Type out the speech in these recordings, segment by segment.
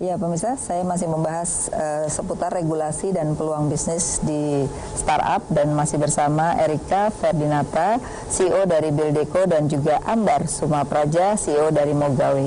Ya, pemirsa, saya masih membahas seputar regulasi dan peluang bisnis di startup dan masih bersama Erika Ferdinata, CEO dari Buildeco, dan juga Ambar Sumapraja, CEO dari Mogawe.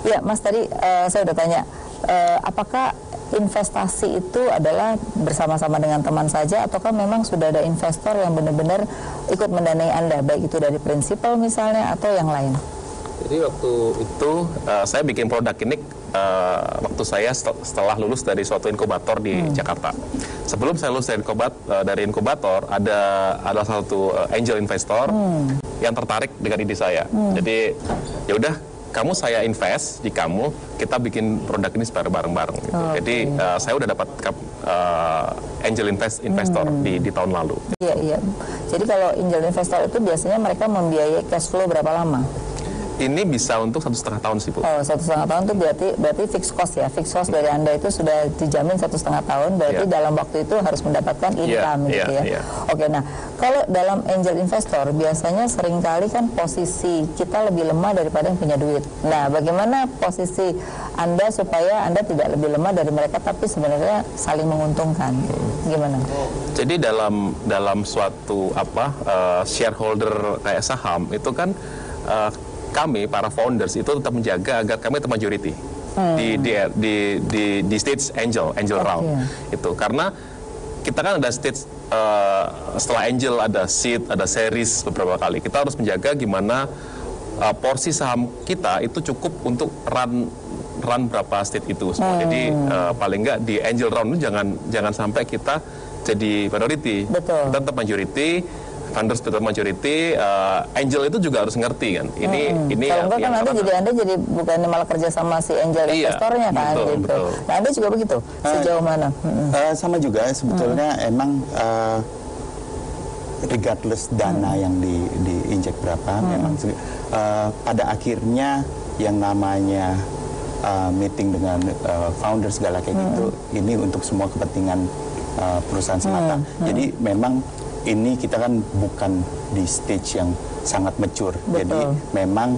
Ya, Mas, tadi saya udah tanya, apakah investasi itu adalah bersama-sama dengan teman saja, ataukah memang sudah ada investor yang benar-benar ikut mendanai Anda, baik itu dari prinsipal misalnya atau yang lain? Jadi waktu itu saya bikin produk ini waktu saya setelah lulus dari suatu inkubator di Jakarta. Sebelum saya lulus dari inkubator, ada satu angel investor yang tertarik dengan ide saya. Jadi ya udah, kamu saya invest di kamu, kita bikin produk ini bareng-bareng gitu. Jadi saya udah dapat angel investor di tahun lalu. Iya, iya. Jadi kalau angel investor itu biasanya mereka membiayai cash flow berapa lama? Ini bisa untuk 1,5 tahun sih, Bu. Oh, 1,5 tahun itu berarti fixed cost ya. Fixed cost dari Anda itu sudah dijamin 1,5 tahun, berarti dalam waktu itu harus mendapatkan income gitu ya. Oke, nah kalau dalam angel investor biasanya seringkali kan posisi kita lebih lemah daripada yang punya duit. Nah, bagaimana posisi Anda supaya Anda tidak lebih lemah dari mereka tapi sebenarnya saling menguntungkan? Gimana? Jadi dalam suatu shareholder kayak saham itu kan kami para founders itu tetap menjaga agar kami tetap majority di stage angel round itu, karena kita kan ada stage setelah angel ada seed, ada series beberapa kali. Kita harus menjaga gimana porsi saham kita itu cukup untuk run berapa stage itu semua. Jadi paling nggak di angel round itu jangan sampai kita jadi minority. Kita tetap majority, founders tetap majority, angel itu juga harus ngerti kan. Ini kalau enggak kan Anda jadi bukan malah kerja sama si angel investornya kan, gitu. Betul. Nah, Anda juga begitu. Sejauh mana? Sama juga sebetulnya emang regardless dana yang diinjek berapa, memang pada akhirnya yang namanya meeting dengan founder segala kayak gitu, ini untuk semua kepentingan perusahaan semata. Jadi memang ini kita kan bukan di stage yang sangat mature. Jadi memang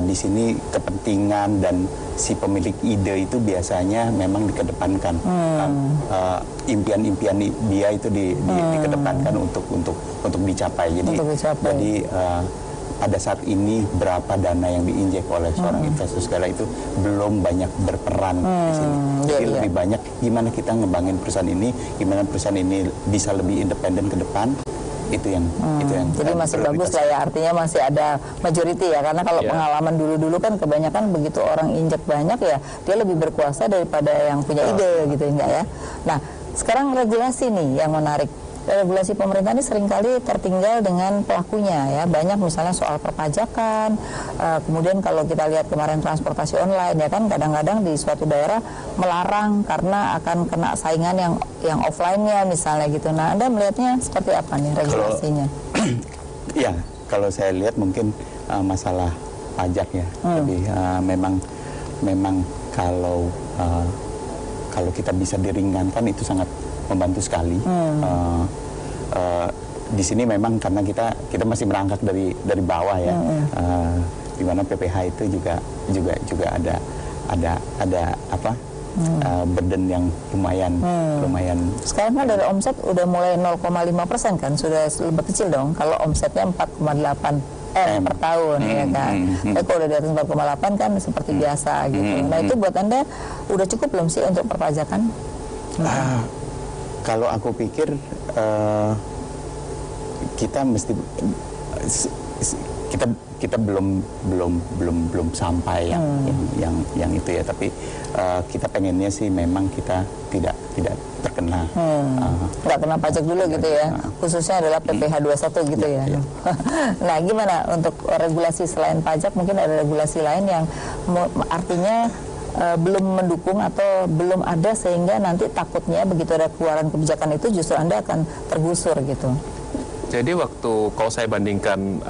di sini kepentingan dan si pemilik ide itu biasanya memang dikedepankan. Impian-impian dia itu dikedepankan untuk dicapai. Jadi pada saat ini berapa dana yang diinjek oleh seorang investor segala itu belum banyak berperan di sini. Jadi lebih banyak gimana kita ngembangin perusahaan ini, gimana perusahaan ini bisa lebih independen ke depan. Itu yang jadi masih bagus lah ya, artinya masih ada majority ya, karena kalau pengalaman dulu kan kebanyakan begitu orang injek banyak ya dia lebih berkuasa daripada yang punya ide gitu, enggak ya. Nah, sekarang regulasi nih yang menarik. Regulasi pemerintah ini seringkali tertinggal dengan pelakunya ya. Banyak misalnya soal perpajakan, kemudian kalau kita lihat kemarin transportasi online ya kan, kadang-kadang di suatu daerah melarang karena akan kena saingan yang offline-nya misalnya gitu. Nah, Anda melihatnya seperti apa nih regulasinya? Kalau saya lihat mungkin masalah pajak ya. Tapi memang kalau kita bisa diringankan itu sangat membantu sekali. Di sini memang karena kita masih merangkak dari bawah ya, di mana PPh itu juga ada burden yang lumayan. Sekarang kan dari omset udah mulai 0,5% kan, sudah lebih kecil dong. Kalau omsetnya 4,8 per tahun ya kan. Tapi kalau udah di atas 4,8 kan seperti biasa gitu. Nah, itu buat Anda udah cukup belum sih untuk perpajakan? Kalau aku pikir kita mesti kita belum sampai yang itu ya, tapi kita pengennya sih memang kita tidak terkena nggak kena pajak dulu gitu ya, khususnya adalah PPh 21 gitu ya. Nah, gimana untuk regulasi selain pajak? Mungkin ada regulasi lain yang artinya belum mendukung atau belum ada sehingga nanti takutnya begitu ada keluaran kebijakan itu justru Anda akan tergusur gitu. Jadi kalau saya bandingkan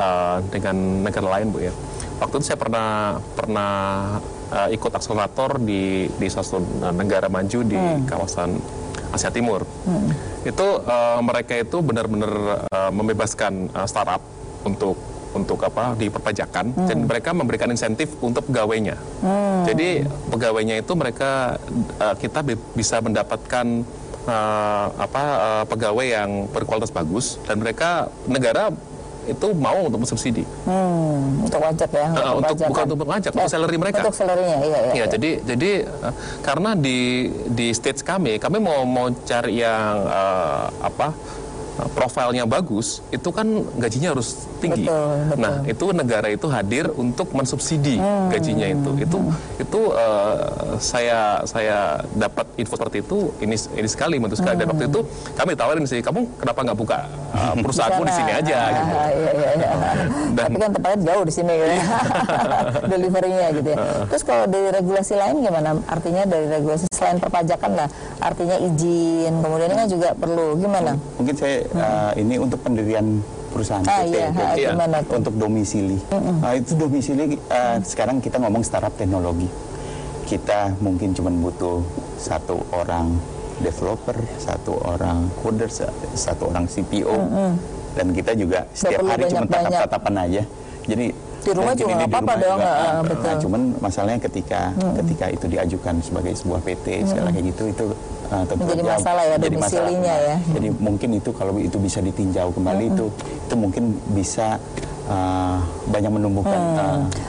dengan negara lain, Bu ya, waktu itu saya pernah ikut akselerator di suatu negara maju di kawasan Asia Timur. Itu mereka itu benar-benar membebaskan startup untuk apa di perpajakan, dan mereka memberikan insentif untuk pegawainya. Jadi pegawainya itu kita bisa mendapatkan pegawai yang berkualitas bagus, dan negara itu mau untuk mensubsidi. Untuk pajak ya? Bukan untuk pajak, untuk salary mereka. Untuk salary-nya, iya. Jadi karena di stage kami mau cari yang profilnya bagus, itu kan gajinya harus tinggi. Betul. Nah, itu negara itu hadir untuk mensubsidi gajinya itu saya dapat info seperti itu ini sekali menurut sekali. Dan waktu itu kami tawarin sih, kamu kenapa nggak buka perusahaanmu di sini aja gitu. Iya. Tapi kan tempatnya jauh di sini ya. Delivery-nya gitu ya. Terus kalau dari regulasi lain gimana? Artinya dari regulasi selain perpajakan lah, artinya izin, kemudian ini kan juga perlu gimana? Mungkin saya ini untuk pendirian perusahaan gimana tuh? Untuk domisili. Itu domisili sekarang kita ngomong startup teknologi. Kita mungkin cuma butuh 1 orang developer, 1 orang coder, 1 orang CPO, dan kita juga setiap hari cuma tatap-tatapan aja. Jadi di rumah juga nggak apa-apa dong. Betul. Nah, cuman masalahnya ketika itu diajukan sebagai sebuah PT segala kayak gitu, itu tentu menjadi masalah ya domisilinya ya. Jadi mungkin itu kalau itu bisa ditinjau kembali, itu mungkin bisa banyak menumbuhkan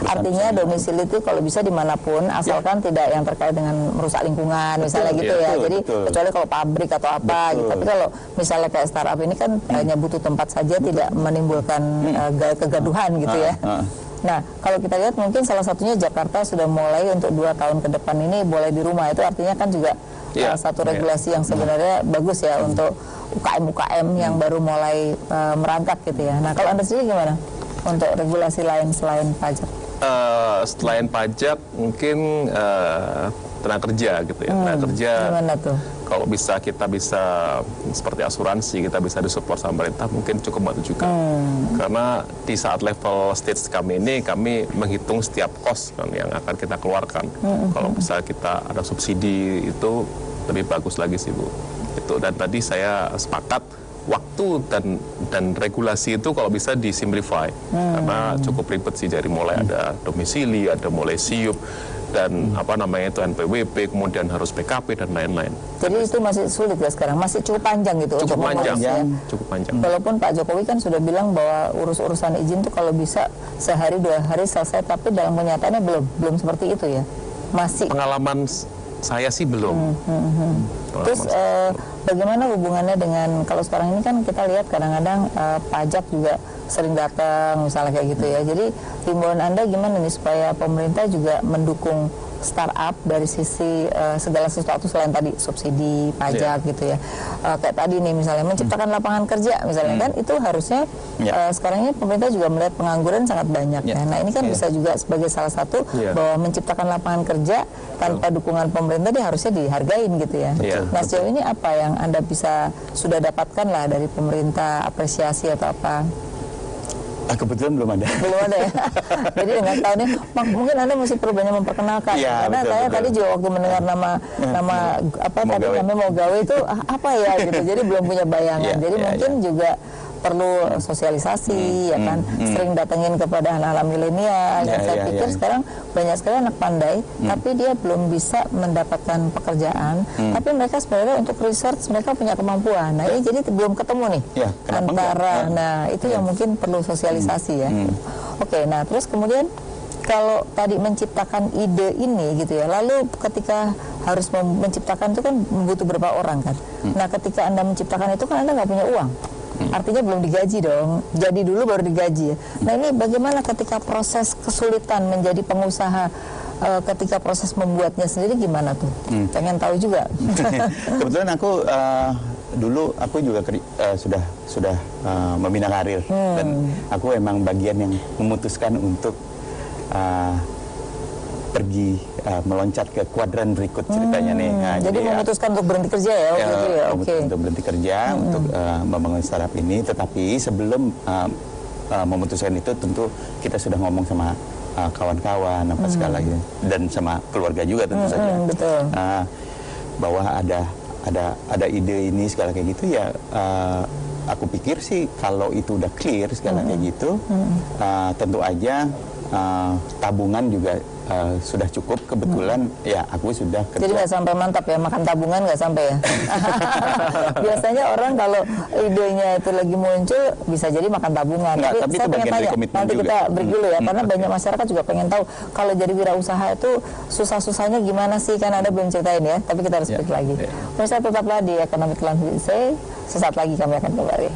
artinya domisili itu kalau bisa dimanapun, asalkan tidak yang terkait dengan merusak lingkungan misalnya gitu ya. Jadi kecuali kalau pabrik atau apa gitu. Tapi kalau misalnya kayak startup ini kan hanya butuh tempat saja, tidak menimbulkan kegaduhan gitu ya. Nah, kalau kita lihat mungkin salah satunya Jakarta sudah mulai untuk 2 tahun ke depan ini boleh di rumah. Itu artinya kan juga satu regulasi yang sebenarnya bagus ya untuk UKM-UKM yang baru mulai merangkak gitu ya. Nah, kalau Anda sendiri gimana untuk regulasi lain selain pajak? Selain pajak mungkin tenaga kerja gitu ya. Tenaga kerja gimana tuh? Kalau kita bisa seperti asuransi, kita bisa disupport sama pemerintah, mungkin cukup bantu juga. Karena di saat level stage kami ini, kami menghitung setiap cost kan yang akan kita keluarkan. Kalau bisa kita ada subsidi, itu lebih bagus lagi sih Bu. Dan tadi saya sepakat waktu dan regulasi itu kalau bisa disimplify, karena cukup ribet sih, dari mulai ada domisili, ada mulai SIUP, dan itu NPWP, kemudian harus PKP dan lain-lain. Jadi itu masih sulit ya sekarang, masih cukup panjang gitu. Cukup panjang. Walaupun Pak Jokowi kan sudah bilang bahwa urusan izin tuh kalau bisa sehari 2 hari selesai, tapi dalam kenyataannya belum seperti itu ya. Masih. Pengalaman saya sih belum. Terus bagaimana hubungannya dengan, kalau sekarang ini kan kita lihat kadang-kadang pajak juga sering datang misalnya kayak gitu ya. Jadi himbauan Anda gimana nih supaya pemerintah juga mendukung startup dari sisi segala sesuatu selain tadi subsidi pajak gitu ya. Kayak tadi nih misalnya menciptakan lapangan kerja misalnya kan itu harusnya sekarang ini pemerintah juga melihat pengangguran sangat banyak ya. Nah ini kan bisa juga sebagai salah satu bahwa menciptakan lapangan kerja tanpa dukungan pemerintah dia harusnya dihargain gitu ya. Nah sejauh ini apa yang Anda sudah dapatkan lah dari pemerintah, apresiasi atau apa? Kebetulan belum ada. Belum ada ya. Jadi dengan tahun ini mungkin Anda masih perlu banyak memperkenalkan. Karena saya tadi juga waktu mendengar nama tadi namanya mau gawe itu apa ya gitu. Jadi belum punya bayangan. Jadi mungkin juga perlu sosialisasi ya kan, sering datengin kepada anak-anak milenial. Dan saya pikir sekarang banyak sekali anak pandai, tapi dia belum bisa mendapatkan pekerjaan. Tapi mereka sebenarnya untuk research mereka punya kemampuan. Nah ini jadi belum ketemu nih antara. Nah itu yang mungkin perlu sosialisasi ya. Oke, nah terus kemudian kalau tadi menciptakan ide ini gitu ya, lalu ketika harus menciptakan itu kan butuh berapa orang kan. Nah ketika Anda menciptakan itu kan Anda nggak punya uang. Artinya belum digaji dong, jadi dulu baru digaji ya. Nah ini bagaimana ketika proses kesulitan menjadi pengusaha, ketika proses membuatnya sendiri gimana tuh? Pengen tahu juga. Kebetulan aku dulu aku juga sudah membina karir, dan aku emang bagian yang memutuskan untuk pergi meloncat ke kuadran berikut ceritanya nih. Nah, jadi memutuskan untuk berhenti kerja ya? Untuk berhenti kerja, untuk membangun startup ini. Tetapi sebelum memutuskan itu tentu kita sudah ngomong sama kawan-kawan apa segala gitu, dan sama keluarga juga tentu saja. Bahwa ada ide ini segala kayak gitu ya. aku pikir sih kalau itu udah clear segala kayak gitu, tentu aja tabungan juga sudah cukup. Kebetulan ya aku sudah kerja. Jadi nggak sampai mantap ya, makan tabungan nggak sampai ya. Biasanya orang kalau idenya itu lagi muncul bisa jadi makan tabungan. Nggak, tapi saya itu pengen bagian dari tanya, komitmen nanti juga. kita break dulu ya, karena banyak masyarakat juga pengen tahu kalau jadi wirausaha itu susah-susahnya gimana sih, kan Anda belum ceritain ya. Tapi kita harus break lagi. Pemirsa, tetaplah di Economic Lounge. Sesaat lagi kami akan kembali.